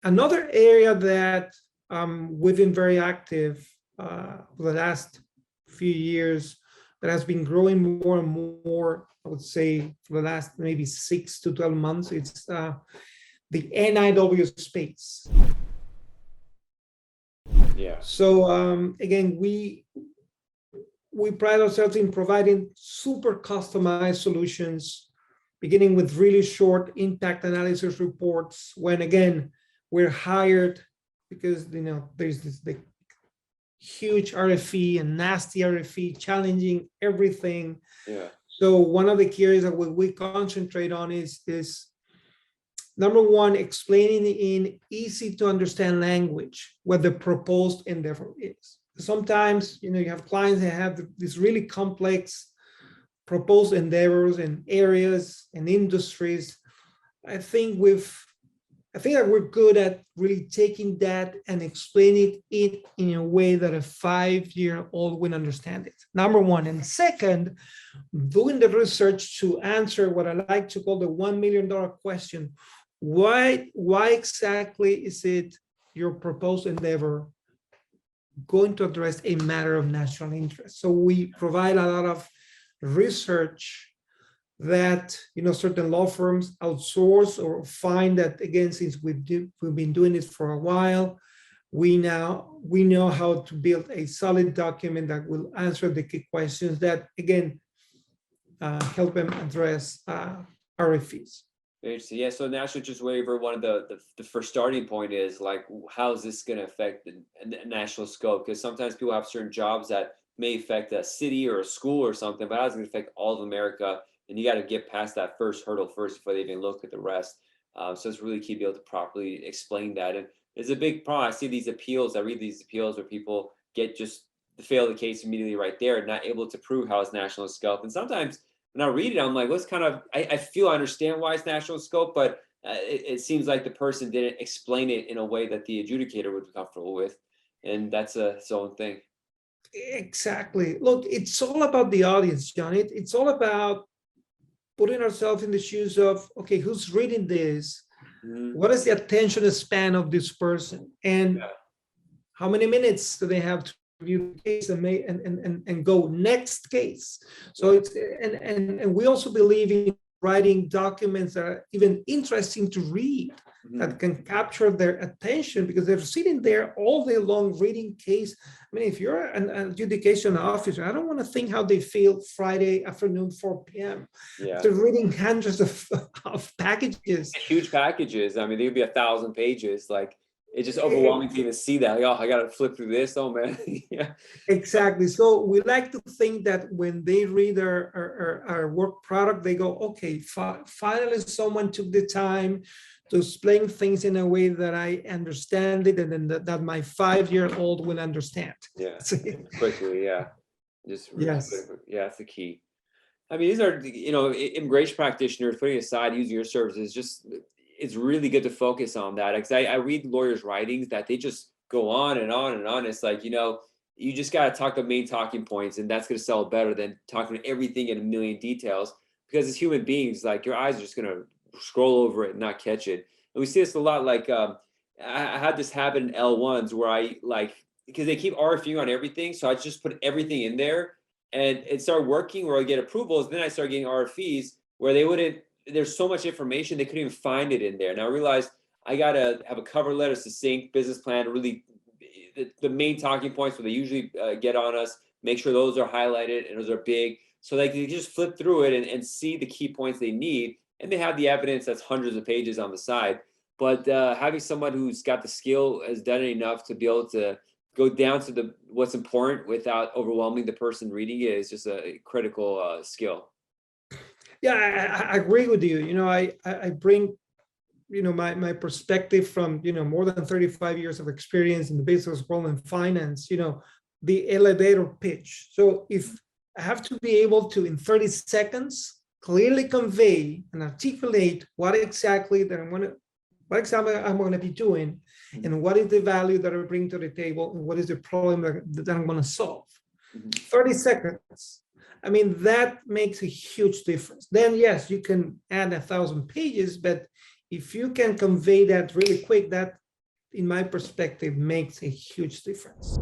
Another area that we've been very active for the last few years, that has been growing more and more, I would say, for the last maybe 6 to 12 months, it's the NIW space. Yeah. So again, we pride ourselves in providing super customized solutions, beginning with really short impact analysis reports. When again, we're hired because there's this big, huge RFE and nasty RFE challenging everything. Yeah. So one of the key areas that we concentrate on is number one, explaining in easy to understand language what the proposed endeavor is. Sometimes, you have clients that have these really complex proposed endeavors in areas and industries. I think that we're good at really taking that and explaining it in a way that a 5-year-old will understand it. Number one. And second, doing the research to answer what I like to call the $1 million question. Why exactly is it your proposed endeavor going to address a matter of national interest? So we provide a lot of research that certain law firms outsource or find that, again, since we've been doing it for a while, we know how to build a solid document that will answer the key questions that, again, help them address RFPs. Interesting. Yeah. So national interest waiver, one of the first starting point is like, how is this going to affect the national scope? Because sometimes people have certain jobs that may affect a city or a school or something, but how is it going to affect all of America? And you got to get past that first hurdle first before they even look at the rest. So it's really key to be able to properly explain that. And there's a big problem. I see these appeals. I read these appeals where people get just to fail the case immediately right there, not able to prove how it's national scope. And sometimes when I read it, I'm like, what's kind of, I feel I understand why it's national scope, but it seems like the person didn't explain it in a way that the adjudicator would be comfortable with. And that's its own thing. Exactly. Look, it's all about the audience, John. It's all about putting ourselves in the shoes of, okay, who's reading this? Mm-hmm. What is the attention span of this person? And how many minutes do they have to review the case and go next case? So it's, and we also believe in writing documents that are even interesting to read, that can capture their attention, because they're sitting there all day long reading case. I mean, if you're an adjudication officer, I don't want to think how they feel Friday afternoon, 4 p.m. They're reading hundreds of packages. Huge packages. I mean, they would be 1,000 pages. Like, it's just overwhelming to even see that. Like, oh, I got to flip through this. Oh, man. Yeah. Exactly. So we like to think that when they read our work product, they go, okay, finally someone took the time to explain things in a way that I understand it, and then that my 5-year-old will understand. Yeah, quickly, yeah. Just yes. Yeah, that's the key. I mean, these are, immigration practitioners, putting aside using your services, just, it's really good to focus on that. Because I read lawyers' writings that they just go on and on and on. It's like, you just got to talk the main talking points, and that's going to sell better than talking everything in a million details. Because as human beings, like, your eyes are just going to scroll over it and not catch it. And we see this a lot. Like, I had this habit in L1s where I, like, because they keep RFing on everything, so I just put everything in there, and it started working where I get approvals. Then I started getting RFEs where they wouldn't, there's so much information, they couldn't even find it in there. And I realized I got to have a cover letter, succinct business plan, really the main talking points where they usually get on us, make sure those are highlighted and those are big. So they can just flip through it and see the key points they need. And they have the evidence that's hundreds of pages on the side. But having someone who's got the skill, has done it enough to be able to go down to what's important without overwhelming the person reading it is just a critical skill. Yeah, I agree with you. I bring, my perspective from, more than 35 years of experience in the business world and finance, the elevator pitch. So if I have to be able to, in 30 seconds, clearly convey and articulate what exactly I'm going to be doing, and what is the value that I bring to the table, and what is the problem that I'm going to solve. 30 seconds. I mean, that makes a huge difference. Then yes, you can add 1,000 pages, but if you can convey that really quick, that in my perspective, makes a huge difference.